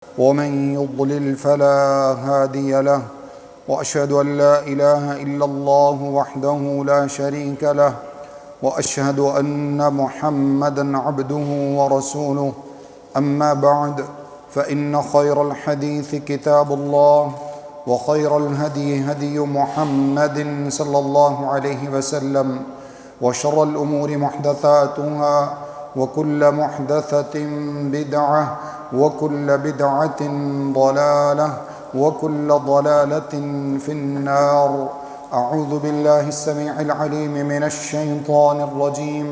ومن يضلل فلا هادي له وأشهد أن لا إله إلا الله وحده لا شريك له وأشهد أن محمدًا عبده ورسوله أما بعد فإن خير الحديث كتاب الله وخير الهدي هدي محمد صلى الله عليه وسلم وشر الأمور محدثاتها وكل محدثة بدعة وكل بدعة ضلالة وكل ضلالة في النار. أعوذ بالله السميع العليم من الشيطان الرجيم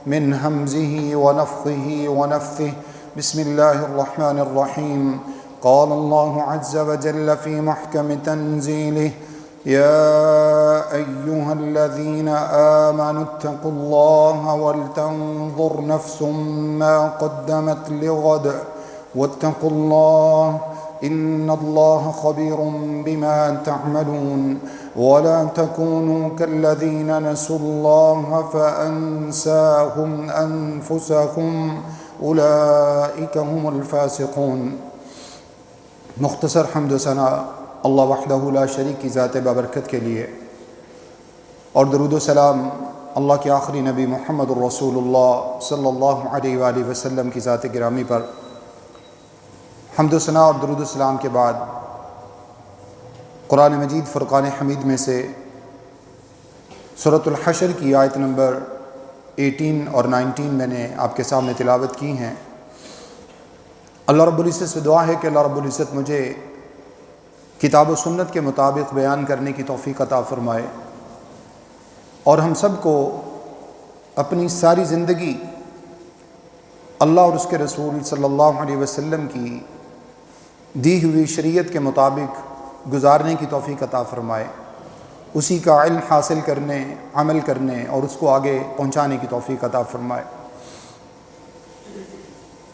من همزه ونفخه ونفثه. بسم الله الرحمن الرحيم. قال الله عز وجل في محكم تنزيله: يا أيها الذين آمنوا اتقوا الله ولتنظر نفس ما قدمت لغد واتقوا الله إن الله خبير بما تعملون ولا تكونوا كالذين نسوا الله فأنساهم أنفسهم أولئك هم الفاسقون. مختصر حمد و ثنا اللہ وحدہ لا شریک کی ذات بابرکت کے لیے، اور درود و سلام اللہ کے آخری نبی محمد الرسول اللہ صلی اللہ علیہ وآلہ وسلم کی ذات گرامی پر حمد و ثنا اور درود و سلام کے بعد قرآن مجید فرقان حمید میں سے سورۃ الحشر کی آیت نمبر 18 اور 19 میں نے آپ کے سامنے تلاوت کی ہیں۔ اللہ رب العزت سے دعا ہے کہ اللہ رب العزت مجھے کتاب و سنت کے مطابق بیان کرنے کی توفیق عطا فرمائے، اور ہم سب کو اپنی ساری زندگی اللہ اور اس کے رسول صلی اللہ علیہ وسلم کی دی ہوئی شریعت کے مطابق گزارنے کی توفیق عطا فرمائے، اسی کا علم حاصل کرنے، عمل کرنے اور اس کو آگے پہنچانے کی توفیق عطا فرمائے۔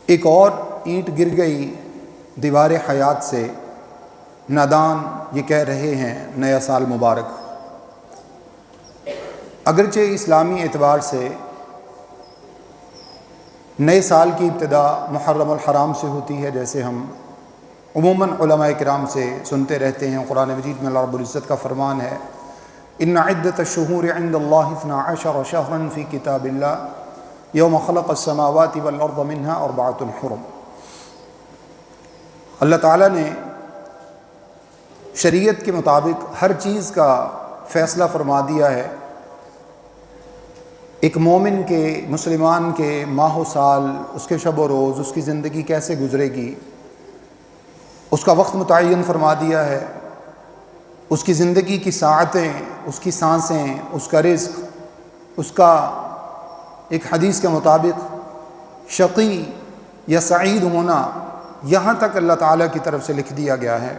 ایک اور اینٹ گر گئی دیوار حیات سے، نادان یہ کہہ رہے ہیں نیا سال مبارک۔ اگرچہ اسلامی اعتبار سے نئے سال کی ابتدا محرم الحرام سے ہوتی ہے، جیسے ہم عموماً علماء کرام سے سنتے رہتے ہیں۔ قرآن مجید میں اللہ رب العزت کا فرمان ہے: ان عدۃ الشہور عند اللہ 12 شہرا فی کتاب اللہ یوم خلق السماوات والارض منها 4 حرم۔ اللہ تعالیٰ نے شریعت کے مطابق ہر چیز کا فیصلہ فرما دیا ہے۔ ایک مومن کے، مسلمان کے ماہ و سال، اس کے شب و روز، اس کی زندگی کیسے گزرے گی، اس کا وقت متعین فرما دیا ہے۔ اس کی زندگی کی ساعتیں، اس کی سانسیں، اس کا رزق، اس کا ایک حدیث کے مطابق شقی یا سعید ہونا، یہاں تک اللہ تعالیٰ کی طرف سے لکھ دیا گیا ہے۔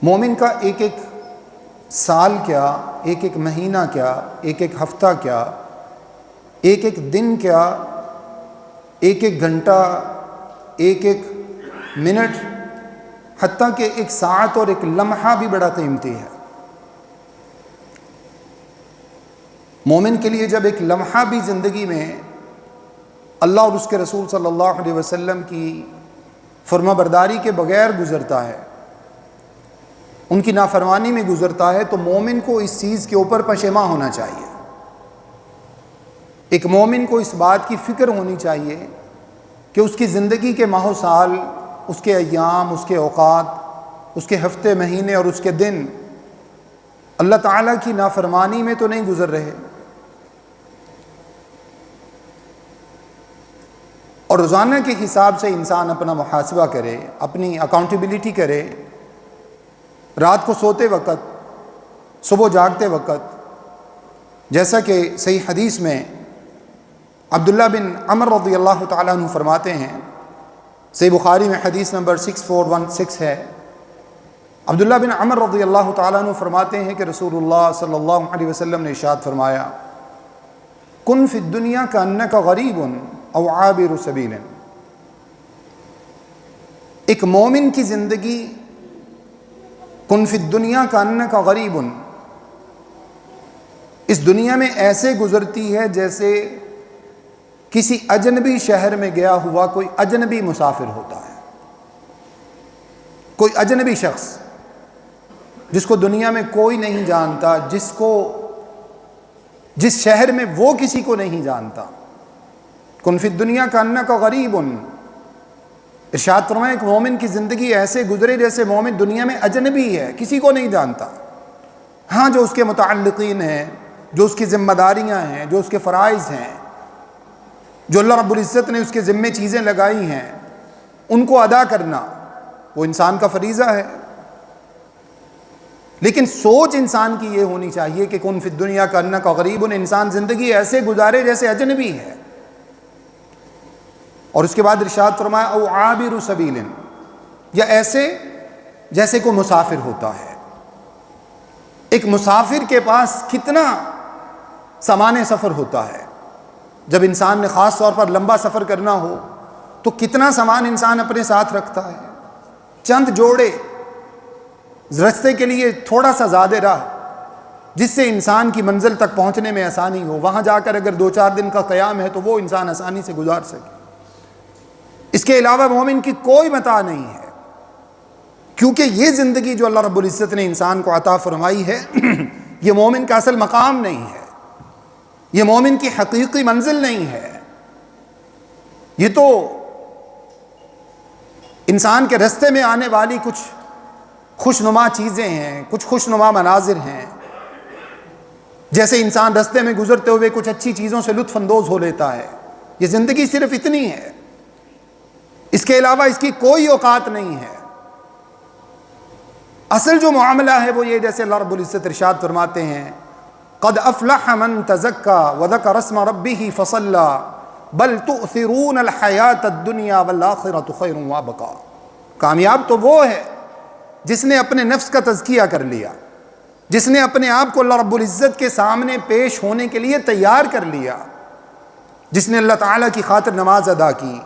مومن کا ایک ایک سال کیا، ایک ایک مہینہ کیا، ایک ایک ہفتہ کیا، ایک ایک دن کیا، ایک ایک گھنٹہ، ایک ایک منٹ، حتیٰ کہ ایک ساعت اور ایک لمحہ بھی بڑا قیمتی ہے۔ مومن کے لیے جب ایک لمحہ بھی زندگی میں اللہ اور اس کے رسول صلی اللہ علیہ وسلم کی فرما برداری کے بغیر گزرتا ہے، ان کی نافرمانی میں گزرتا ہے، تو مومن کو اس چیز کے اوپر پشیماں ہونا چاہیے۔ ایک مومن کو اس بات کی فکر ہونی چاہیے کہ اس کی زندگی کے ماہ و سال، اس کے ایام، اس کے اوقات، اس کے ہفتے، مہینے اور اس کے دن اللہ تعالیٰ کی نافرمانی میں تو نہیں گزر رہے، اور روزانہ کے حساب سے انسان اپنا محاسبہ کرے، اپنی اکاؤنٹیبلٹی کرے۔ رات کو سوتے وقت، صبح جاگتے وقت، جیسا کہ صحیح حدیث میں عبداللہ بن عمر رضی اللہ تعالیٰ عنہ فرماتے ہیں، صحیح بخاری میں حدیث نمبر 6416 ہے، عبداللہ بن عمر رضی اللہ تعالیٰ عنہ فرماتے ہیں کہ رسول اللہ صلی اللہ علیہ وسلم نے ارشاد فرمایا: کن فی الدنیا کأنک غریب او عابر سبیل۔ ایک مومن کی زندگی کن فی الدنیا کأنک غریب، اس دنیا میں ایسے گزرتی ہے جیسے کسی اجنبی شہر میں گیا ہوا کوئی اجنبی مسافر ہوتا ہے، کوئی اجنبی شخص جس کو دنیا میں کوئی نہیں جانتا، جس شہر میں وہ کسی کو نہیں جانتا. کن فی الدنیا کانک غریب. ارشاد فرمایا ایک مومن کی زندگی ایسے گزرے جیسے مومن دنیا میں اجنبی ہے، کسی کو نہیں جانتا. ہاں جو اس کے متعلقین ہیں، جو اس کی ذمہ داریاں ہیں، جو اس کے فرائض ہیں، جو اللہ رب العزت نے اس کے ذمے چیزیں لگائی ہیں، ان کو ادا کرنا وہ انسان کا فریضہ ہے. لیکن سوچ انسان کی یہ ہونی چاہیے کہ کن فی الدنیا کانک غریب. انسان زندگی ایسے گزارے جیسے اجنبی ہے. اور اس کے بعد ارشاد فرمایا او عابر سبیل، یا ایسے جیسے کوئی مسافر ہوتا ہے. ایک مسافر کے پاس کتنا سامان سفر ہوتا ہے. جب انسان نے خاص طور پر لمبا سفر کرنا ہو تو کتنا سامان انسان اپنے ساتھ رکھتا ہے. چند جوڑے رستے کے لیے تھوڑا سا زیادہ راہ جس سے انسان کی منزل تک پہنچنے میں آسانی ہو. وہاں جا کر اگر 2-4 دن کا قیام ہے تو وہ انسان آسانی سے گزار سکے. اس کے علاوہ مومن کی کوئی متاع نہیں ہے، کیونکہ یہ زندگی جو اللہ رب العزت نے انسان کو عطا فرمائی ہے یہ مومن کا اصل مقام نہیں ہے، یہ مومن کی حقیقی منزل نہیں ہے. یہ تو انسان کے رستے میں آنے والی کچھ خوشنما چیزیں ہیں، کچھ خوشنما مناظر ہیں. جیسے انسان رستے میں گزرتے ہوئے کچھ اچھی چیزوں سے لطف اندوز ہو لیتا ہے. یہ زندگی صرف اتنی ہے، اس کے علاوہ اس کی کوئی اوقات نہیں ہے. اصل جو معاملہ ہے وہ یہ، جیسے اللہ رب العزت ارشاد فرماتے ہیں قد افلح من تزکا وذکر اسم ربہ فصلی بل تؤثرون الحیاۃ الدنیا والآخرۃ خیر وابقا. کامیاب تو وہ ہے جس نے اپنے نفس کا تزکیہ کر لیا، جس نے اپنے آپ کو اللہ رب العزت کے سامنے پیش ہونے کے لیے تیار کر لیا، جس نے اللہ تعالیٰ کی خاطر نماز ادا کی،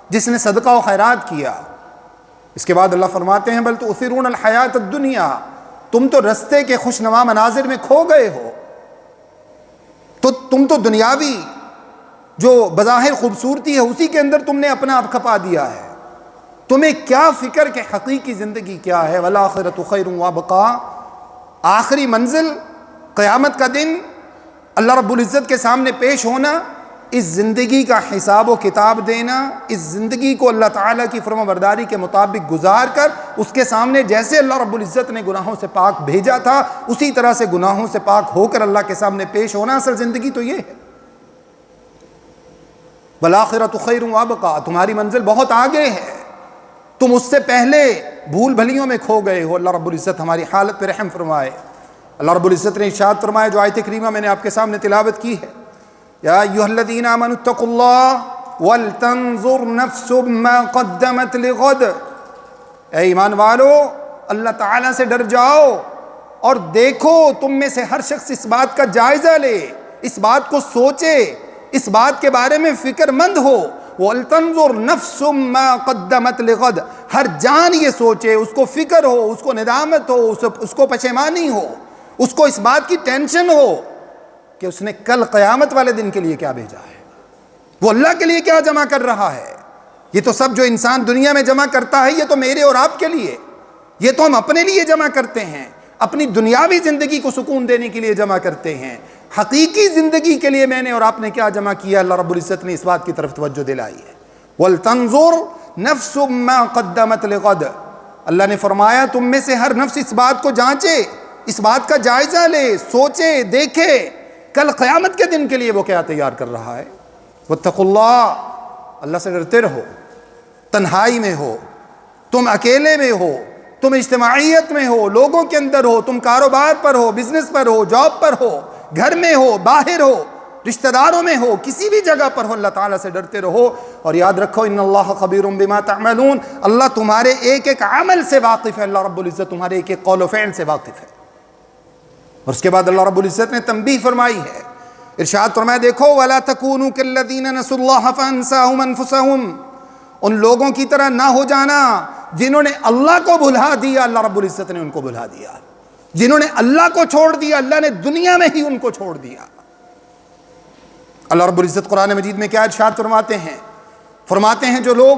جس نے صدقہ و خیرات کیا. اس کے بعد اللہ فرماتے ہیں بل تؤثرون الحیاۃ الدنیا، تم تو رستے کے خوشنما مناظر میں کھو گئے ہو. تو تم تو دنیاوی جو بظاہر خوبصورتی ہے اسی کے اندر تم نے اپنا آپ کھپا دیا ہے. تمہیں کیا فکر کہ حقیقی زندگی کیا ہے. والآخرۃ خیر وابقا، آخری منزل قیامت کا دن اللہ رب العزت کے سامنے پیش ہونا، اس زندگی کا حساب و کتاب دینا، اس زندگی کو اللہ تعالیٰ کی فرما برداری کے مطابق گزار کر اس کے سامنے جیسے اللہ رب العزت نے گناہوں سے پاک بھیجا تھا اسی طرح سے گناہوں سے پاک ہو کر اللہ کے سامنے پیش ہونا. اصل زندگی تو یہ ہے. والآخرۃ خیر وابقا، تمہاری منزل بہت آگے ہے، تم اس سے پہلے بھول بھلیوں میں کھو گئے ہو. اللہ رب العزت ہماری حالت پہ رحم فرمائے. اللہ رب العزت نے ارشاد فرمایا، جو آیت کریمہ میں نے آپ کے سامنے تلاوت کی ہے، یا ایھا الذین آمنوا اتقوا اللہ ولتنظر نفس ما قدمت لغد. اے ایمان والو، اللہ تعالیٰ سے ڈر جاؤ اور دیکھو، تم میں سے ہر شخص اس بات کا جائزہ لے، اس بات کو سوچے، اس بات کے بارے میں فکر مند ہو. وَلْتَنْظُرْ نَفْسٌ مَّا قَدَّمَتْ لِغَدٍ، ہر جان یہ سوچے، اس کو فکر ہو، اس کو ندامت ہو، اس کو پشیمانی ہو، اس کو اس بات کی ٹینشن ہو کہ اس نے کل قیامت والے دن کے لیے کیا بھیجا ہے، وہ اللہ کے لیے کیا جمع کر رہا ہے. یہ تو سب جو انسان دنیا میں جمع کرتا ہے یہ تو میرے اور آپ کے لیے، یہ تو ہم اپنے لیے جمع کرتے ہیں، اپنی دنیاوی زندگی کو سکون دینے کے لیے جمع کرتے ہیں. حقیقی زندگی کے لیے میں نے اور آپ نے کیا جمع کیا؟ اللہ رب العزت نے اس بات کی طرف توجہ دلائی ہے. وَلْتَنْظُرْ نَفْسٌ مَّا قَدَّمَتْ لِغَدٍ، اللہ نے فرمایا تم میں سے ہر نفس اس بات کو جانچے، اس بات کا جائزہ لے، سوچے، دیکھے کل قیامت کے دن کے لیے وہ کیا تیار کر رہا ہے. وَاتَّقُوا اللَّهَ، اللہ سے ڈرتے رہو. تنہائی میں ہو، تم اکیلے میں ہو، تم اجتماعیت میں ہو، لوگوں کے اندر ہو، تم کاروبار پر ہو، بزنس پر ہو، جاب پر ہو، گھر میں ہو، باہر ہو، رشتہ داروں میں ہو، کسی بھی جگہ پر ہو، اللہ تعالیٰ سے ڈرتے رہو. اور یاد رکھو ان اللہ خبیر بما تعملون، اللہ تمہارے ایک ایک عمل سے واقف ہے. اللہ رب العزت تمہارے ایک ایک قول و فعل سے واقف ہے. اور اس کے بعد اللہ رب العزت نے تنبیہ فرمائی ہے، ارشاد فرمایا دیکھو وَلَا تَكُونُوا كَالَّذِينَ نَسُوا اللَّهَ فَأَنسَاهُمْ أَنفُسَهُمْ، ان لوگوں کی طرح نہ ہو جانا جنہوں نے اللہ کو بھلا دیا، اللہ رب العزت نے ان کو بھلا دیا. جنہوں نے اللہ کو چھوڑ دیا، اللہ نے دنیا میں ہی ان کو چھوڑ دیا. اللہ رب العزت قرآن مجید میں کیا ارشاد فرماتے ہیں جو لوگ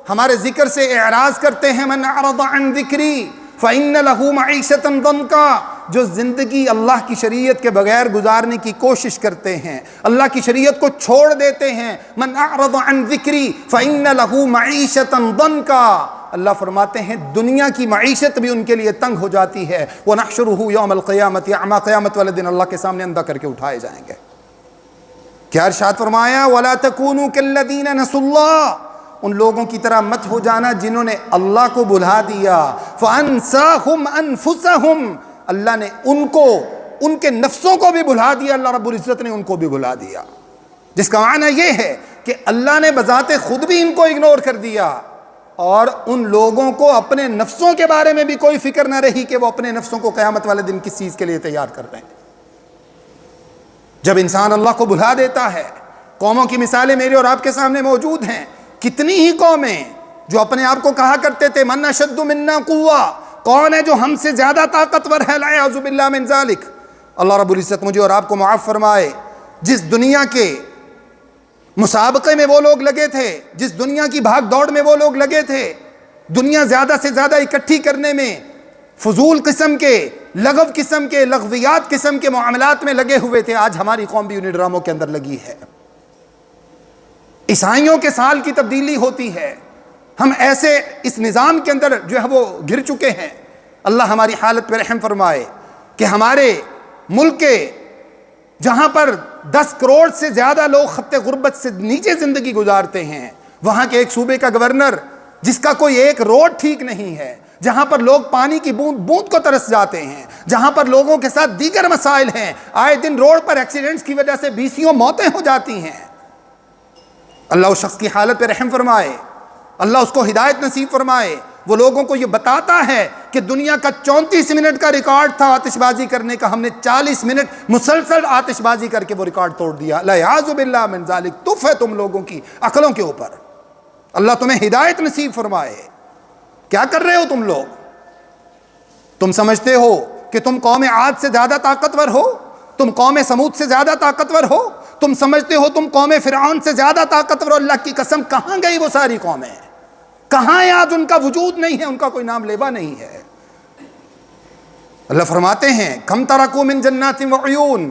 ہمارے ذکر سے اعراض کرتے ہیں، من اعرض عن ذکری فإن له معیشۃ ضنکا، جو زندگی اللہ کی شریعت کے بغیر گزارنے کی کوشش کرتے ہیں، اللہ کی شریعت کو چھوڑ دیتے ہیں، من اعرض عن ذکری فإن له معیشۃ ضنکا، اللہ فرماتے ہیں دنیا کی معیشت بھی ان کے لیے تنگ ہو جاتی ہے، وَنَحْشُرُهُ يَوْمَ الْقِيَامَةِ أَعْمَىٰ، قیامت والے دن اللہ کے سامنے اندھا کر کے اٹھائے جائیں گے۔ کیا ارشاد فرمایا؟ وَلَا تَكُونُوا كَالَّذِينَ نَسُوا اللَّهَ، ان لوگوں کی طرح مت ہو جانا جنہوں نے اللہ کو بھلا دیا، فَأَنسَاهُمْ أَنفُسَهُمْ، اللہ نے ان کو ان کے نفسوں کو بھی بھلا دیا، اللہ رب العزت نے ان کو بھی بھلا دیا، جس کا معنی یہ ہے کہ اللہ نے بذات خود بھی ان کو اگنور کر دیا، اور ان لوگوں کو اپنے نفسوں کے بارے میں بھی کوئی فکر نہ رہی کہ وہ اپنے نفسوں کو قیامت والے دن کس چیز کے لیے تیار کر رہے ہیں۔ جب انسان اللہ کو بھلا دیتا ہے، قوموں کی مثالیں میرے اور آپ کے سامنے موجود ہیں، کتنی ہی قومیں جو اپنے آپ کو کہا کرتے تھے من اشد منا قوہ، کون ہے جو ہم سے زیادہ طاقتور ہے، اعوذ باللہ من ذالک، اللہ رب العزت مجھے اور آپ کو معاف فرمائے۔ جس دنیا کے مسابقے میں وہ لوگ لگے تھے، جس دنیا کی بھاگ دوڑ میں وہ لوگ لگے تھے، دنیا زیادہ سے زیادہ اکٹھی کرنے میں فضول قسم کے، لغو قسم کے، لغویات قسم کے معاملات میں لگے ہوئے تھے، آج ہماری قوم بھی انہیں ڈراموں کے اندر لگی ہے۔ عیسائیوں کے سال کی تبدیلی ہوتی ہے، ہم ایسے اس نظام کے اندر جو ہے وہ گر چکے ہیں۔ اللہ ہماری حالت پہ رحم فرمائے کہ ہمارے ملک کے جہاں پر 10 کروڑ سے زیادہ لوگ خط غربت سے نیچے زندگی گزارتے ہیں، وہاں کے ایک صوبے کا گورنر جس کا کوئی ایک روڈ ٹھیک نہیں ہے، جہاں پر لوگ پانی کی بوند بوند کو ترس جاتے ہیں، جہاں پر لوگوں کے ساتھ دیگر مسائل ہیں، آئے دن روڈ پر ایکسیڈنٹس کی وجہ سے 20 موتیں ہو جاتی ہیں۔ اللہ اس شخص کی حالت پہ رحم فرمائے، اللہ اس کو ہدایت نصیب فرمائے۔ وہ لوگوں کو یہ بتاتا ہے کہ دنیا کا 34 منٹ کا ریکارڈ تھا آتش بازی کرنے کا، ہم نے 40 منٹ مسلسل آتش بازی کر کے وہ ریکارڈ توڑ دیا۔ اعوذ باللہ من ذالک، تف ہے تم لوگوں کی عقلوں کے اوپر، اللہ تمہیں ہدایت نصیب فرمائے۔ کیا کر رہے ہو تم لوگ؟ تم سمجھتے ہو کہ تم قوم عاد سے زیادہ طاقتور ہو، تم قوم سمود سے زیادہ طاقتور ہو، تم سمجھتے ہو تم قوم فرعون سے زیادہ طاقتور ہو۔ اللہ کی قسم کہاں گئی وہ ساری قومیں؟ کہاں ہے آج؟ ان کا وجود نہیں ہے، ان کا کوئی نام لیوا نہیں ہے۔ اللہ فرماتے ہیں کم ترکوا من جنات وعیون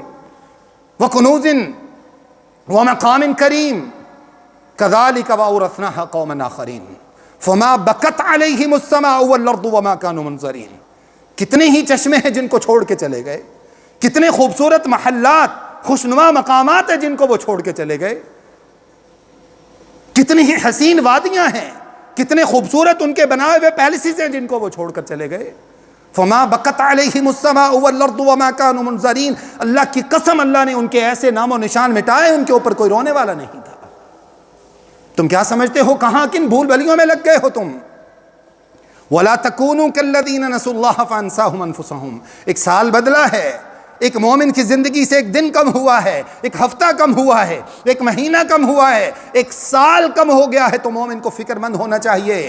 وکنوز ومقام کریم کذالک وأورثناها قوما آخرین فما بکت علیہم السماء والارض وما كانوا منظرین۔ کتنے ہی چشمے ہیں جن کو چھوڑ کے چلے گئے، کتنے خوبصورت محلات، خوشنما مقامات ہیں جن کو وہ چھوڑ کے چلے گئے، کتنی ہی حسین وادیاں ہیں، کتنے خوبصورت ان کے بنائے ہوئے پیلسز ہیں جن کو وہ چھوڑ کر چلے گئے۔ فما بکت علیہم السماء والارض وما كانوا منظرین، اللہ کی قسم اللہ نے ان کے ایسے نام و نشان مٹائے، ان کے اوپر کوئی رونے والا نہیں تھا۔ تم کیا سمجھتے ہو کہاں کن بھول بھلیوں میں لگ گئے ہو تم؟ وَلَا تَكُونُوا كَالَّذِينَ نَسُوا اللَّهَ فَأَنسَاهُمْ أَنفُسَهُمْ۔ ایک سال بدلا ہے، ایک مومن کی زندگی سے ایک دن کم ہوا ہے، ایک ہفتہ کم ہوا ہے، ایک مہینہ کم ہوا ہے، ایک سال کم ہو گیا ہے، تو مومن کو فکر مند ہونا چاہیے۔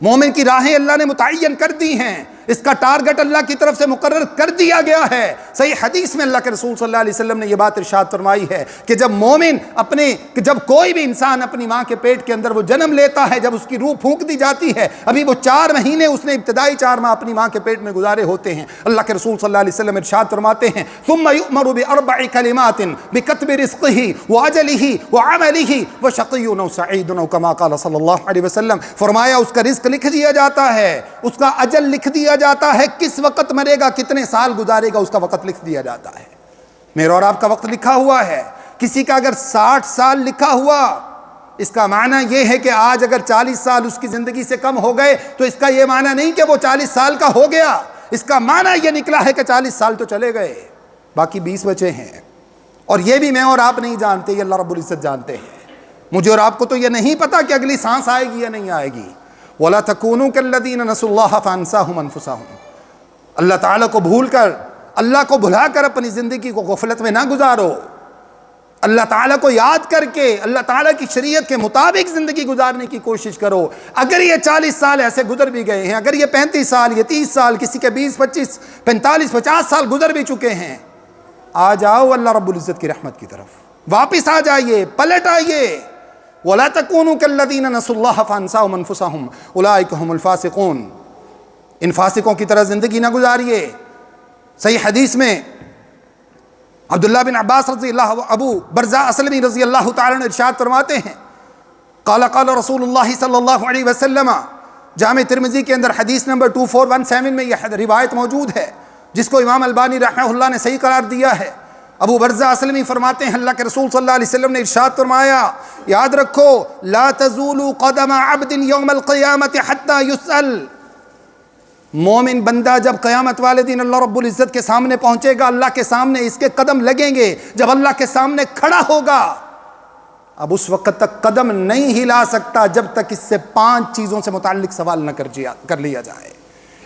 مومن کی راہیں اللہ نے متعین کر دی ہیں، اس کا ٹارگٹ اللہ کی طرف سے مقرر کر دیا گیا ہے۔ صحیح حدیث میں اللہ کے رسول صلی اللہ علیہ وسلم نے یہ بات ارشاد فرمائی ہے کہ جب کوئی بھی انسان اپنی ماں کے پیٹ کے اندر وہ جنم لیتا ہے، جب اس کی روح پھونک دی جاتی ہے، ابھی وہ 4 مہینے اس نے ابتدائی 4 ماہ اپنی ماں کے پیٹ میں گزارے ہوتے ہیں، اللہ کے رسول صلی اللہ علیہ وسلم ارشاد فرماتے ہیں ثم یؤمر باربع کلمات بکتب رزقہ واجلہ وعملہ وشقی او سعید او کما قال صلی اللہ علیہ وسلم۔ فرمایا اس کا رزق لکھ دیا جاتا ہے، اس کا اجل لکھ دیا جاتا ہے، کس وقت مرے گا، کتنے سال گزارے گا، اس کا وقت لکھ دیا جاتا ہے۔ میرا اور آپ کا وقت لکھا ہوا ہے۔ کسی کا اگر 60 سال لکھا ہوا، اس کا معنی یہ ہے کہ آج اگر 40 سال اس کی زندگی سے کم ہو گئے تو اس کا یہ معنی نہیں کہ وہ 40 سال کا ہو گیا، اس کا معنی یہ نکلا ہے کہ 40 سال تو چلے گئے، باقی 20 بچے ہیں، اور یہ بھی میں اور آپ نہیں جانتے، یہ اللہ رب العزت جانتے ہیں۔ مجھے اور آپ کو تو یہ نہیں پتا کہ اگلی سانس آئے گی یا نہیں آئے گی۔ وَلَا تَكُونُوا كَالَّذِينَ نَسُوا اللَّهَ فَأَنسَاهُمْ أَنفُسَهُمْ۔ اللہ تعالیٰ کو بھول کر، اللہ کو بھلا کر اپنی زندگی کو غفلت میں نہ گزارو، اللہ تعالیٰ کو یاد کر کے اللہ تعالیٰ کی شریعت کے مطابق زندگی گزارنے کی کوشش کرو۔ اگر یہ 40 سال ایسے گزر بھی گئے ہیں، اگر یہ 35 سال، یہ 30 سال، کسی کے 20 25 45 50 سال گزر بھی چکے ہیں، آ جاؤ اللہ رب العزت کی رحمت کی طرف۔ واپس آ جائیے، پلٹ آئیے۔ وَلَا تَكُونُوا كَالَّذِينَ نَسُوا اللَّهَ فَأَنسَاهُمْ أَنفُسَهُمْ أُولَٰئِكَ هُمُ الْفَاسِقُونَ۔ ان فاسقوں کی طرح زندگی نہ گزاریے۔ صحیح حدیث میں عبداللہ بن عباس رضی اللہ، ابو برزہ اسلمی رضی اللہ تعالیٰ عنہ ارشاد فرماتے ہیں، قال قال رسول اللہ صلی اللہ علیہ وسلم، جامع ترمذی کے اندر حدیث نمبر 2417 میں یہ روایت موجود ہے جس کو امام البانی رحمہ اللہ نے صحیح قرار دیا ہے۔ ابو برزہ اسلمی فرماتے ہیں اللہ کے رسول صلی اللہ علیہ وسلم نے ارشاد فرمایا، یاد رکھو لا تزول قدم عبد یوم القیامت حتی یسأل، مومن بندہ جب قیامت والے دن اللہ رب العزت کے سامنے پہنچے گا، اللہ کے سامنے اس کے قدم لگیں گے، جب اللہ کے سامنے کھڑا ہوگا اب اس وقت تک قدم نہیں ہلا سکتا جب تک اس سے 5 چیزوں سے متعلق سوال نہ کر لیا جائے،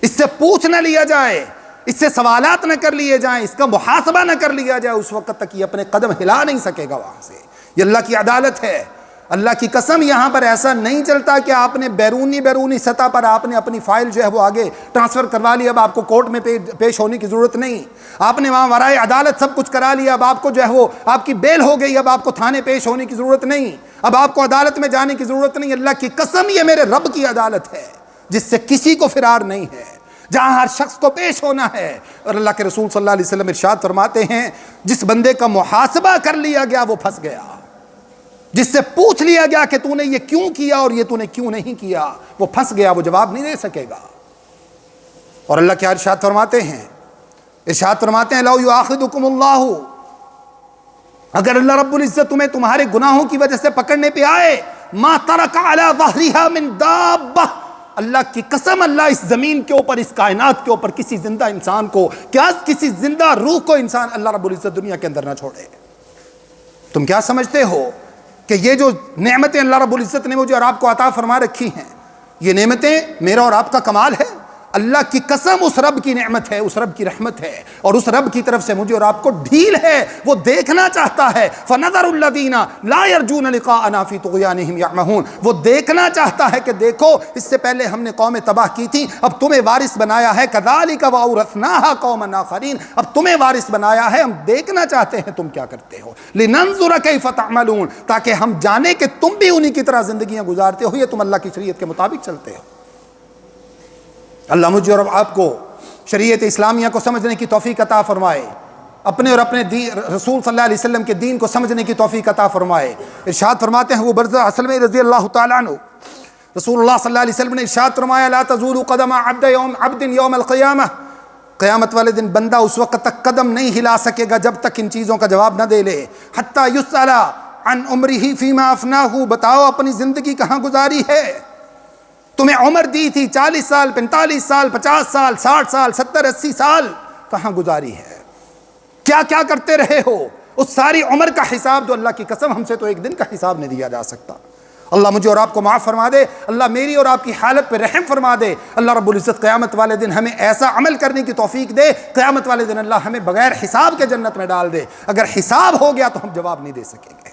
اس سے پوچھ نہ لیا جائے، اس سے سوالات نہ کر لیے جائیں، اس کا محاسبہ نہ کر لیا جائے، اس وقت تک یہ اپنے قدم ہلا نہیں سکے گا وہاں سے۔ یہ اللہ کی عدالت ہے۔ اللہ کی قسم یہاں پر ایسا نہیں چلتا کہ آپ نے بیرونی سطح پر آپ نے اپنی فائل جو ہے وہ آگے ٹرانسفر کروا لی، اب آپ کو کورٹ میں پیش ہونے کی ضرورت نہیں، آپ نے وہاں ورائے عدالت سب کچھ کرا لیا، اب آپ کو جو ہے وہ آپ کی بیل ہو گئی، اب آپ کو تھانے پیش ہونے کی ضرورت نہیں، اب آپ کو عدالت میں جانے کی ضرورت نہیں۔ اللہ کی قسم یہ میرے رب کی عدالت ہے جس سے کسی کو فرار نہیں ہے، جہاں ہر شخص کو پیش ہونا ہے۔ اور اللہ کے رسول صلی اللہ علیہ وسلم ارشاد فرماتے ہیں جس بندے کا محاسبہ کر لیا گیا وہ پھنس گیا، جس سے پوچھ لیا گیا کہ تو نے یہ کیوں کیا اور یہ تو نے کیوں نہیں کیا، وہ پھنس گیا، وہ جواب نہیں دے سکے گا۔ اور اللہ کیا ارشاد فرماتے ہیں؟ ارشاد فرماتے ہیں لو یؤاخذکم اللہ، اگر اللہ رب العزت تمہیں تمہارے گناہوں کی وجہ سے پکڑنے پہ آئے، ما ترک علی ظہرها من دابہ، اللہ کی قسم اللہ اس زمین کے اوپر، اس کائنات کے اوپر کسی زندہ انسان کو، کیا کسی زندہ روح کو انسان اللہ رب العزت دنیا کے اندر نہ چھوڑے۔ تم کیا سمجھتے ہو کہ یہ جو نعمتیں اللہ رب العزت نے مجھے اور آپ کو عطا فرما رکھی ہیں، یہ نعمتیں میرا اور آپ کا کمال ہے؟ اللہ کی قسم اس رب کی نعمت ہے، اس رب کی رحمت ہے، اور اس رب کی طرف سے مجھے اور آپ کو ڈھیل ہے، وہ دیکھنا چاہتا ہے۔ فَنَذَرُ الَّذِينَ لَا يَرْجُونَ لِقَاءَنَا فِي طُغْيَانِهِمْ يَعْمَهُونَ، وہ دیکھنا چاہتا ہے کہ دیکھو اس سے پہلے ہم نے قومیں تباہ کی تھی، اب تمہیں وارث بنایا ہے، كَذَلِكَ وَأَوْرَثْنَاهَا قَوْمًا آخَرِينَ، اب تمہیں وارث بنایا ہے، ہم دیکھنا چاہتے ہیں تم کیا کرتے ہو، لِنَنظُرَ كَيْفَ تَعْمَلُونَ، تاکہ ہم جانیں کہ تم بھی انہی کی طرح زندگیاں گزارتے ہو یا تم اللہ کی شریعت کے مطابق چلتے ہو۔ اللہ مجھے اور آپ کو شریعت اسلامیہ کو سمجھنے کی توفیق عطا فرمائے، اپنے اور اپنے رسول صلی اللہ علیہ وسلم کے دین کو سمجھنے کی توفیق عطا فرمائے۔ ارشاد فرماتے ہیں وہ برزہ اسلمی رضی اللہ تعالیٰ عنہ، رسول اللہ صلی اللہ علیہ وسلم نے ارشاد فرمایا لا تزول قدم عبد یوم القیامہ، قیامت والے دن بندہ اس وقت تک قدم نہیں ہلا سکے گا جب تک ان چیزوں کا جواب نہ دے لے، حتی یسأل عن عمرہ فیما افناہ، بتاؤ اپنی زندگی کہاں گزاری ہے، تمہیں عمر دی تھی 40 سال 45 سال 50 سال 60 سال 70 80 سال، کہاں گزاری ہے، کیا کیا کرتے رہے ہو، اس ساری عمر کا حساب جو اللہ کی قسم ہم سے تو ایک دن کا حساب نہیں دیا جا سکتا۔ اللہ مجھے اور آپ کو معاف فرما دے، اللہ میری اور آپ کی حالت پہ رحم فرما دے، اللہ رب العزت قیامت والے دن ہمیں ایسا عمل کرنے کی توفیق دے، قیامت والے دن اللہ ہمیں بغیر حساب کے جنت میں ڈال دے، اگر حساب ہو گیا تو ہم جواب نہیں دے سکیں گے۔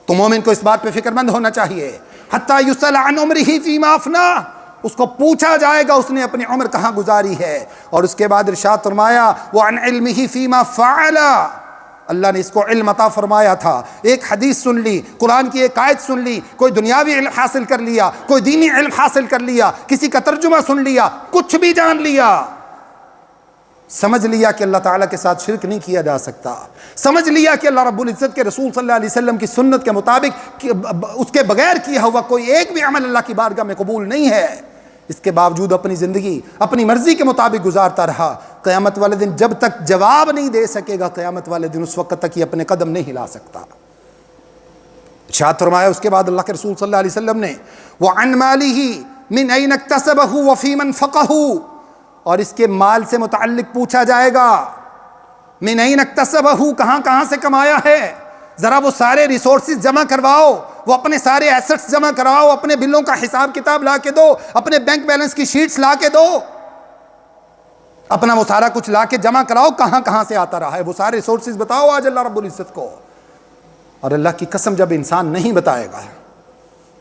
تو مومن کو اس بات پہ فکر مند ہونا چاہیے، حتی یسأل عن عمرہ فیما افناہ، اس کو پوچھا جائے گا اس نے اپنی عمر کہاں گزاری ہے، اور اس کے بعد ارشاد فرمایا وعن علمہ فیما فعل، اللہ نے اس کو علم عطا فرمایا تھا، ایک حدیث سن لی، قرآن کی ایک آیت سن لی، کوئی دنیاوی علم حاصل کر لیا، کوئی دینی علم حاصل کر لیا، کسی کا ترجمہ سن لیا، کچھ بھی جان لیا، سمجھ لیا کہ اللہ تعالیٰ کے ساتھ شرک نہیں کیا جا سکتا، سمجھ لیا کہ اللہ رب العزت کے رسول صلی اللہ علیہ وسلم کی سنت کے مطابق اس کے بغیر کیا ہوا کوئی ایک بھی عمل اللہ کی بارگاہ میں قبول نہیں ہے، اس کے باوجود اپنی زندگی اپنی مرضی کے مطابق گزارتا رہا، قیامت والے دن جب تک جواب نہیں دے سکے گا، قیامت والے دن اس وقت تک یہ اپنے قدم نہیں ہلا سکتا۔ ارشاد فرمایا اس کے بعد اللہ کے رسول صلی اللہ علیہ وسلم نے وعن مالہ من این اکتسبہ وفی من فقہ، اور اس کے مال سے متعلق پوچھا جائے گا، من این اکتسبہ، کہاں کہاں سے کمایا ہے، ذرا وہ سارے ریسورسز جمع کرواؤ، وہ اپنے سارے ایسٹس جمع کراؤ، اپنے بلوں کا حساب کتاب لا کے دو، اپنے بینک بیلنس کی شیٹس لا کے دو، اپنا وہ سارا کچھ لا کے جمع کراؤ، کہاں کہاں سے آتا رہا ہے، وہ سارے ریسورسز بتاؤ آج اللہ رب العزت کو۔ اور اللہ کی قسم جب انسان نہیں بتائے گا،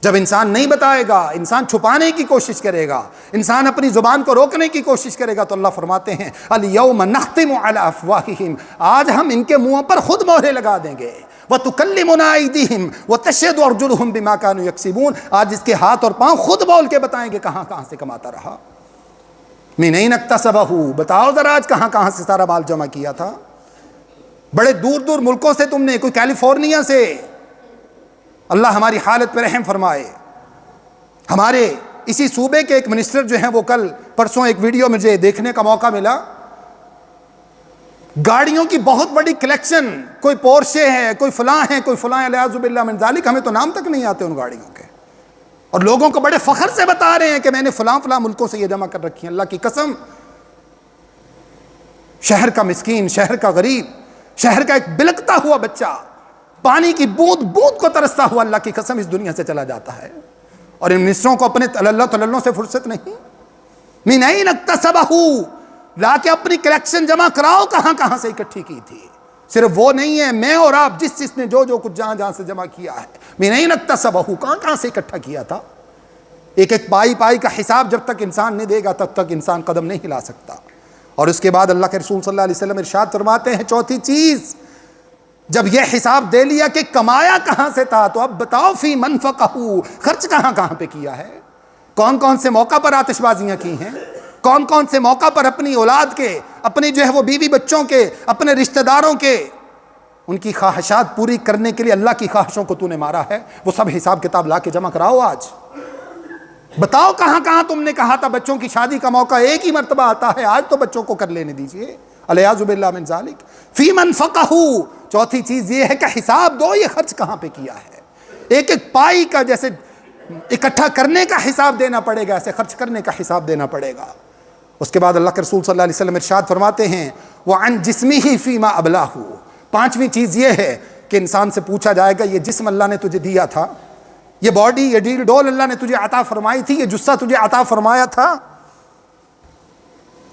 جب انسان نہیں بتائے گا، انسان چھپانے کی کوشش کرے گا، انسان اپنی زبان کو روکنے کی کوشش کرے گا، تو اللہ فرماتے ہیں الیوم نختم علی افواہہم، آج ہم ان کے منہوں پر خود مہرے لگا دیں گے، وَتُكَلِّمُنَا أَيْدِيهِمْ وَتَشْهَدُ أَرْجُلُهُمْ بِمَا كَانُوا يَكْسِبُونَ. آج اس کے ہاتھ اور پاؤں خود بول کے بتائیں گے کہاں کہاں سے کماتا رہا. مِنْ أَيْنَ اكْتَسَبَهُ, بتاؤ ذرا آج کہاں کہاں سے سارا مال جمع کیا تھا. بڑے دور دور ملکوں سے تم نے, کوئی کیلیفورنیا سے. اللہ ہماری حالت پہ رحم فرمائے. ہمارے اسی صوبے کے ایک منسٹر جو ہیں وہ کل پرسوں ایک ویڈیو مجھے دیکھنے کا موقع ملا. گاڑیوں کی بہت بڑی کلیکشن, کوئی پورشے ہے, کوئی فلاں ہے, کوئی فلاں, الیاذ باللہ من ذالک, ہمیں تو نام تک نہیں آتے ان گاڑیوں کے, اور لوگوں کو بڑے فخر سے بتا رہے ہیں کہ میں نے فلاں فلاں ملکوں سے یہ جمع کر رکھی ہیں. اللہ کی قسم, شہر کا مسکین, شہر کا غریب, شہر کا ایک بلکتا ہوا بچہ پانی کی بوند بوند کو ترستا ہوا اللہ کی قسم اس دنیا سے چلا جاتا ہے, اور ان منسٹروں کو اپنے تللوں سے فرصت نہیں. من این اکتسبہ, لا کے اپنی کلیکشن جمع کراؤ کہاں کہاں سے اکٹھی کی تھی. صرف وہ نہیں ہے, میں اور آپ, جس نے جو کچھ جہاں جہاں سے جمع کیا ہے. من این اکتسبہ, کہاں کہاں سے اکٹھا کیا تھا. ایک ایک پائی کا حساب جب تک انسان نہیں دے گا تب تک انسان قدم نہیں ہلا سکتا. اور اس کے بعد اللہ کے رسول صلی اللہ علیہ وسلم ارشاد فرماتے ہیں, چوتھی چیز, جب یہ حساب دے لیا کہ کمایا کہاں سے تھا, تو اب بتاؤ فی منفقہ, خرچ کہاں کہاں پہ کیا ہے. کون کون سے موقع پر آتش بازیاں کی ہیں, کون کون سے موقع پر اپنی اولاد کے, اپنی جو ہے وہ بیوی بچوں کے, اپنے رشتہ داروں کے, ان کی خواہشات پوری کرنے کے لیے اللہ کی خواہشوں کو تو نے مارا ہے. وہ سب حساب کتاب لا کے جمع کراؤ. آج بتاؤ کہاں کہاں تم نے کہا تھا بچوں کی شادی کا موقع ایک ہی مرتبہ آتا ہے, آج تو بچوں کو کر لینے دیجئے. الیاذ باللہ من ذالک. فی منفقہ, چوتھی چیز یہ ہے کہ حساب دو یہ خرچ کہاں پہ کیا ہے. ایک ایک پائی کا جیسے اکٹھا کرنے کا حساب دینا پڑے گا, ایسے خرچ کرنے کا حساب دینا پڑے گا. اس کے بعد اللہ کے رسول صلی اللہ علیہ وسلم ارشاد فرماتے ہیں, وَعَنْ جِسْمِهِ فِي مَا أَبْلَاهُ. پانچویں چیز یہ ہے کہ انسان سے پوچھا جائے گا, یہ جسم اللہ نے تجھے دیا تھا, یہ باڈی, یہ ڈیل ڈول اللہ نے تجھے عطا فرمائی تھی, یہ جثہ تجھے عطا فرمایا تھا,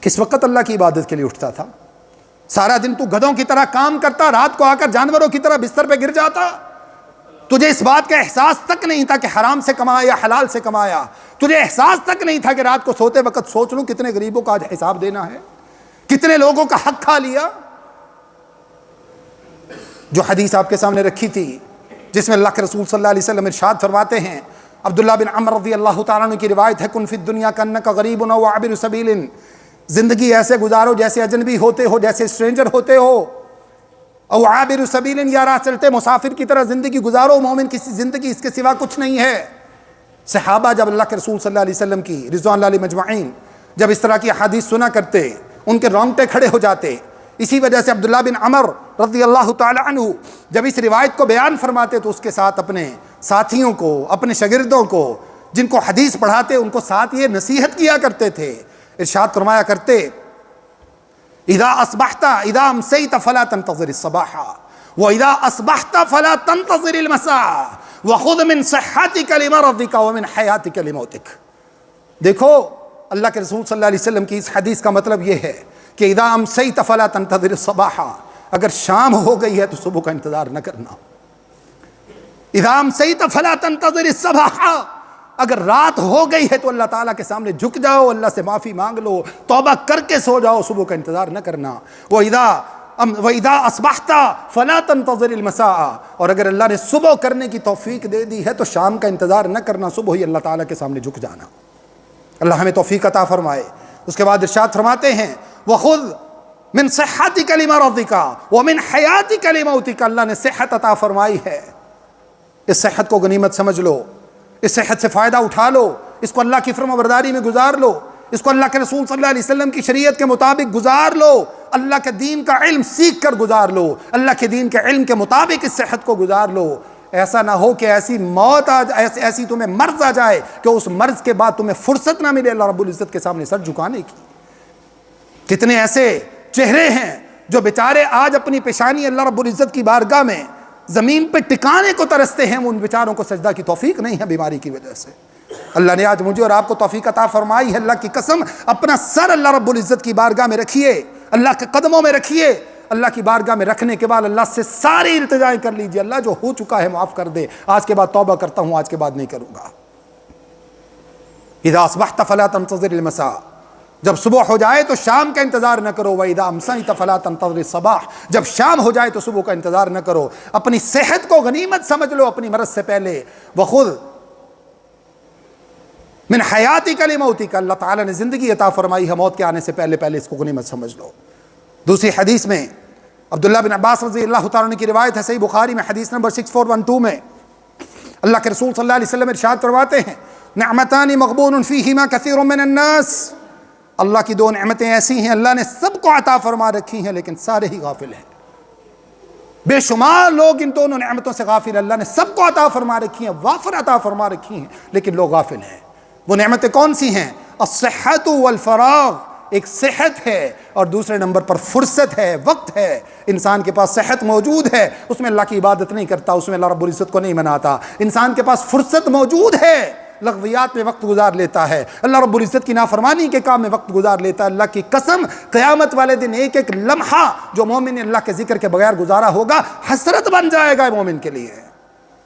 کس وقت اللہ کی عبادت کے لیے اٹھتا تھا. سارا دن تو گدھوں کی طرح کام کرتا, رات کو آ کر جانوروں کی طرح بستر پہ گر جاتا. تجھے اس بات کا احساس تک نہیں تھا کہ حرام سے کمایا یا حلال سے کمایا. تجھے احساس تک نہیں تھا کہ رات کو سوتے وقت سوچ لوں کتنے غریبوں کا آج حساب دینا ہے, کتنے لوگوں کا حق کھا لیا. جو حدیث آپ کے سامنے رکھی تھی جس میں اللہ کے رسول صلی اللہ علیہ وسلم ارشاد فرماتے ہیں, عبداللہ بن عمر رضی اللہ تعالیٰ عنہ کی روایت ہے, کن فی الدنیا کانک غریب او عابر سبیل. زندگی ایسے گزارو جیسے اجنبی ہوتے ہو, جیسے اسٹرینجر ہوتے ہو, او عابر سبیل, یا راہ چلتے مسافر کی طرح زندگی گزارو. مومن کی زندگی اس کے سوا کچھ نہیں ہے. صحابہ جب اللہ کے رسول صلی اللہ علیہ وسلم کی رضوان اللہ علیہ مجمعین جب اس طرح کی حدیث سنا کرتے, ان کے رونگٹے کھڑے ہو جاتے. اسی وجہ سے عبداللہ بن عمر رضی اللہ تعالی عنہ جب اس روایت کو بیان فرماتے تو اس کے ساتھ اپنے ساتھیوں کو, اپنے شاگردوں کو, جن کو حدیث پڑھاتے, ان کو ساتھ یہ نصیحت کیا کرتے تھے. ارشاد فرمایا کرتے, اذا اصبحت اذا امسیت فلا تنتظر الصباح واذا اصبحت فلا تنتظر المساء وخذ من صحتك لمرضك ومن حياتك لموتك. دیکھو اللہ کے رسول صلی اللہ علیہ وسلم کی اس حدیث کا مطلب یہ ہے کہ اذا امسیت فلا تنتظر الصباح, اگر شام ہو گئی ہے تو صبح کا انتظار نہ کرنا. اذا امسیت فلا تنتظر الصباح, اگر رات ہو گئی ہے تو اللہ تعالیٰ کے سامنے جھک جاؤ, اللہ سے معافی مانگ لو, توبہ کر کے سو جاؤ, صبح کا انتظار نہ کرنا. وَإِذَا أَصْبَحْتَ فَلَا تَنْتَظِرِ الْمَسَاءَ, اور اگر اللہ نے صبح کرنے کی توفیق دے دی ہے تو شام کا انتظار نہ کرنا, صبح ہی اللہ تعالیٰ کے سامنے جھک جانا. اللہ ہمیں توفیق عطا فرمائے. اس کے بعد ارشاد فرماتے ہیں, وَخُذْ مِنْ صِحَّتِكَ لِمَرَضِكَ وَمِنْ حَيَاتِكَ لِمَوْتِكَ. اللہ نے صحت عطا فرمائی ہے, اس صحت کو غنیمت سمجھ لو, اس صحت سے فائدہ اٹھا لو, اس کو اللہ کی فرما برداری میں گزار لو, اس کو اللہ کے رسول صلی اللہ علیہ وسلم کی شریعت کے مطابق گزار لو, اللہ کے دین کا علم سیکھ کر گزار لو, اللہ کے دین کے علم کے مطابق اس صحت کو گزار لو. ایسا نہ ہو کہ ایسی موت آ جائے, ایسی تمہیں مرض آ جائے کہ اس مرض کے بعد تمہیں فرصت نہ ملے اللہ رب العزت کے سامنے سر جھکانے کی. کتنے ایسے چہرے ہیں جو بیچارے آج اپنی پیشانی اللہ رب العزت کی بارگاہ میں زمین پہ ٹکانے کو ترستے ہیں, ان بیچاروں کو سجدہ کی توفیق نہیں ہے بیماری کی وجہ سے. اللہ نے آج مجھے اور آپ کو توفیق عطا فرمائی ہے. اللہ کی قسم, اپنا سر اللہ رب العزت کی بارگاہ میں رکھیے, اللہ کے قدموں میں رکھیے. اللہ کی بارگاہ میں رکھنے کے بعد اللہ سے ساری التجائیں کر لیجیے, اللہ جو ہو چکا ہے معاف کر دے, آج کے بعد توبہ کرتا ہوں, آج کے بعد نہیں کروں گا. اذا اصبحت فلا تنتظر المساء جب صبح ہو جائے تو شام کا انتظار نہ کرو، وَإِذَا أَمْسَيْتَ فَلَا تَنْتَظِرِ الصَّبَاحَ، جب شام ہو جائے تو صبح کا انتظار نہ کرو۔ اپنی صحت کو غنیمت سمجھ لو اپنی مرض سے پہلے۔ وَخُذْ مِنْ حَيَاتِكَ لِمَوْتِكَ، اللہ تعالیٰ نے زندگی عطا فرمائی ہے، موت کے آنے سے پہلے پہلے اس کو غنیمت سمجھ لو۔ دوسری حدیث میں عبداللہ بن عباس رضی اللہ تعالیٰ عنہ کی روایت ہے، صحیح بخاری میں حدیث نمبر 6412 میں اللہ کے رسول صلی اللہ علیہ وسلم ارشاد فرماتے ہیں، نعمتان مغبون فیہما کثیر من الناس، اللہ کی دو نعمتیں ایسی ہیں اللہ نے سب کو عطا فرما رکھی ہیں لیکن سارے ہی غافل ہیں۔ بے شمار لوگ ان دونوں نعمتوں سے غافل ہیں، اللہ نے سب کو عطا فرما رکھی ہیں، وافر عطا فرما رکھی ہیں، لیکن لوگ غافل ہیں۔ وہ نعمتیں کون سی ہیں؟ الصحت والفراغ، ایک صحت ہے اور دوسرے نمبر پر فرصت ہے، وقت ہے۔ انسان کے پاس صحت موجود ہے، اس میں اللہ کی عبادت نہیں کرتا، اس میں اللہ رب العزت کو نہیں مناتا۔ انسان کے پاس فرصت موجود ہے، لغویات میں وقت گزار لیتا ہے، اللہ رب العزت کی نافرمانی کے کام میں وقت گزار لیتا ہے۔ اللہ کی قسم قیامت والے دن ایک ایک لمحہ جو مومن نے اللہ کے ذکر کے بغیر گزارا ہوگا حسرت بن جائے گا مومن کے لیے۔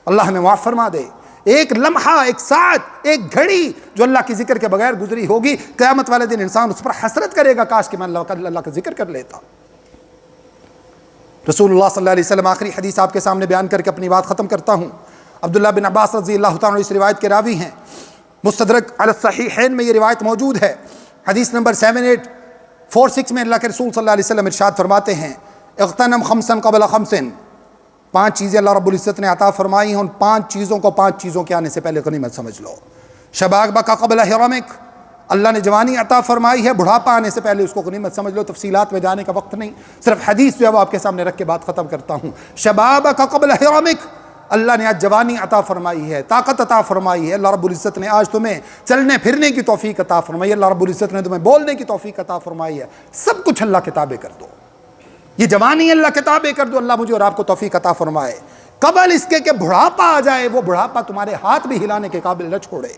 اللہ ہمیں معاف فرما دے۔ ایک لمحہ، ایک ساعت، ایک گھڑی جو اللہ کی ذکر کے بغیر گزری ہوگی، قیامت والے دن انسان اس پر حسرت کرے گا، کاش کہ میں اللہ کا ذکر کر لیتا۔ رسول اللہ صلی اللہ علیہ وسلم، آخری حدیث آپ کے سامنے بیان کر کے اپنی بات ختم کرتا ہوں۔ عبداللہ بن عباس رضی اللہ تعالیٰ عنہ اس روایت کے راوی ہیں، مستدرک علی الصحیحین میں یہ روایت موجود ہے، حدیث نمبر 7846 میں اللہ کے رسول صلی اللہ علیہ وسلم ارشاد فرماتے ہیں، اغتنم خمسا قبل خمس، 5 چیزیں اللہ رب العزت نے عطا فرمائی ہیں، ان 5 چیزوں کو 5 چیزوں کے آنے سے پہلے غنیمت سمجھ لو۔ شبابک قبل حرمک، اللہ نے جوانی عطا فرمائی ہے، بڑھاپا آنے سے پہلے اس کو غنیمت سمجھ لو۔ تفصیلات میں جانے کا وقت نہیں، صرف حدیث جو ہے وہ آپ کے سامنے رکھ کے بات ختم کرتا ہوں۔ شبابک قبل حرمک، اللہ نے آج جوانی عطا فرمائی ہے، طاقت عطا فرمائی ہے، اللہ رب العزت نے آج تمہیں چلنے پھرنے کی توفیق عطا فرمائی ہے، اللہ رب العزت نے تمہیں بولنے کی توفیق عطا فرمائی ہے، سب کچھ اللہ کے تابع کر دو۔ یہ جوانی اللہ کے تابع کر دو، اللہ مجھے اور آپ کو توفیق عطا فرمائے۔ قبل اس کے کہ بڑھاپا آ جائے، وہ بڑھاپا تمہارے ہاتھ بھی ہلانے کے قابل نہ چھوڑے۔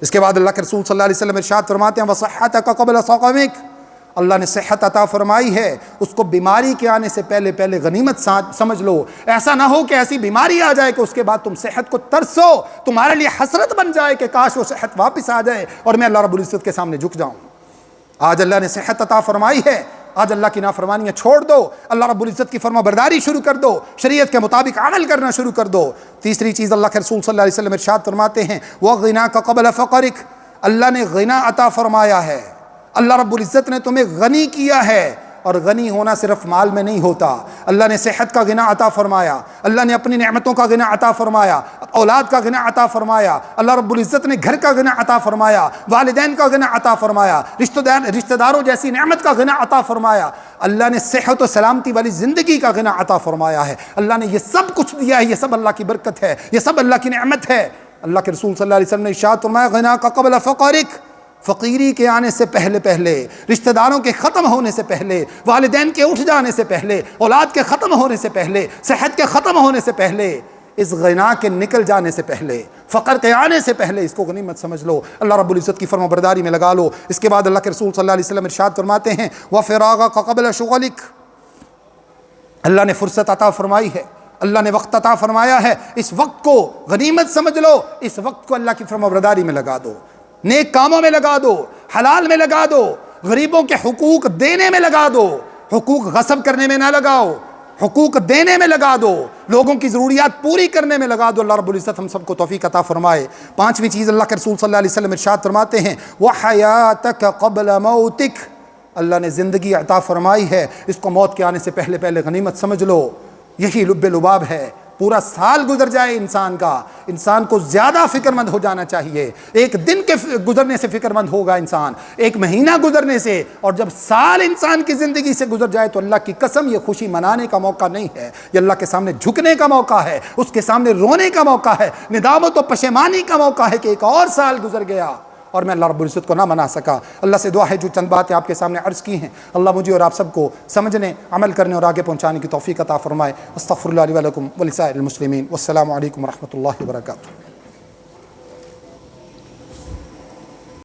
اس کے بعد اللہ کے رسول صلی اللہ علیہ وسلم ارشاد فرماتے ہیں، وَصَحَّتَكَ قَبْلَ سَقَمِكَ، اللہ نے صحت عطا فرمائی ہے، اس کو بیماری کے آنے سے پہلے پہلے غنیمت سمجھ لو۔ ایسا نہ ہو کہ ایسی بیماری آ جائے کہ اس کے بعد تم صحت کو ترسو، تمہارے لیے حسرت بن جائے کہ کاش وہ صحت واپس آ جائے اور میں اللہ رب العزت کے سامنے جھک جاؤں۔ آج اللہ نے صحت عطا فرمائی ہے، آج اللہ کی نافرمانیاں چھوڑ دو، اللہ رب العزت کی فرما برداری شروع کر دو، شریعت کے مطابق عمل کرنا شروع کر دو۔ تیسری چیز اللہ کے رسول صلی اللہ علیہ وسلم ارشاد فرماتے ہیں، وَغِنَاكَ قَبْلَ فَقْرِكَ، اللہ نے غنا عطا فرمایا ہے، اللہ رب العزت نے تمہیں غنی کیا ہے، اور غنی ہونا صرف مال میں نہیں ہوتا، اللہ نے صحت کا غنا عطا فرمایا، اللہ نے اپنی نعمتوں کا غنا عطا فرمایا، اولاد کا غنا عطا فرمایا، اللہ رب العزت نے گھر کا غنا عطا فرمایا، والدین کا غنا عطا فرمایا، رشتہ داروں جیسی نعمت کا غنا عطا فرمایا، اللہ نے صحت و سلامتی والی زندگی کا غنا عطا فرمایا ہے، اللہ نے یہ سب کچھ دیا ہے، یہ سب اللہ کی برکت ہے، یہ سب اللہ کی نعمت ہے۔ اللہ کے رسول صلی اللہ علیہ وسلم نے ارشاد فرمایا، غنا کا قبل فقرک، فقیری کے آنے سے پہلے پہلے، رشتہ داروں کے ختم ہونے سے پہلے، والدین کے اٹھ جانے سے پہلے، اولاد کے ختم ہونے سے پہلے، صحت کے ختم ہونے سے پہلے، اس غنا کے نکل جانے سے پہلے، فقر کے آنے سے پہلے اس کو غنیمت سمجھ لو، اللہ رب العزت کی فرما برداری میں لگا لو۔ اس کے بعد اللہ کے رسول صلی اللہ علیہ وسلم ارشاد فرماتے ہیں، وَفِرَاغَكَ قَبْلَ شُغَلِكَ، اللہ نے فرصت عطا فرمائی ہے، اللہ نے وقت عطا فرمایا ہے، اس وقت کو غنیمت سمجھ لو، اس وقت کو اللہ کی فرما برداری میں لگا دو، نیک کاموں میں لگا دو، حلال میں لگا دو، غریبوں کے حقوق دینے میں لگا دو، حقوق غصب کرنے میں نہ لگاؤ، حقوق دینے میں لگا دو، لوگوں کی ضروریات پوری کرنے میں لگا دو۔ اللہ رب العزت ہم سب کو توفیق عطا فرمائے۔ 5ویں چیز اللہ کے رسول صلی اللہ علیہ وسلم ارشاد فرماتے ہیں، وَحَيَاتَكَ قَبْلَ مَوْتِكَ، اللہ نے زندگی عطا فرمائی ہے، اس کو موت کے آنے سے پہلے پہلے غنیمت سمجھ لو۔ یہی لب لباب ہے، پورا سال گزر جائے انسان کا، انسان کو زیادہ فکر مند ہو جانا چاہیے۔ ایک دن کے گزرنے سے فکر مند ہوگا انسان، ایک مہینہ گزرنے سے، اور جب سال انسان کی زندگی سے گزر جائے تو اللہ کی قسم یہ خوشی منانے کا موقع نہیں ہے، یہ اللہ کے سامنے جھکنے کا موقع ہے، اس کے سامنے رونے کا موقع ہے، ندامت و پشیمانی کا موقع ہے کہ ایک اور سال گزر گیا اور میں اللہ رب العزت کو نہ منا سکا۔ اللہ سے دعا ہے جو چند باتیں آپ کے سامنے عرض کی ہیں، اللہ مجھے اور آپ سب کو سمجھنے، عمل کرنے اور آگے پہنچانے کی توفیق عطا فرمائے۔ استغفر اللہ لی و لکم ولسائر المسلمین، والسلام علیکم ورحمۃ اللہ وبرکاتہ۔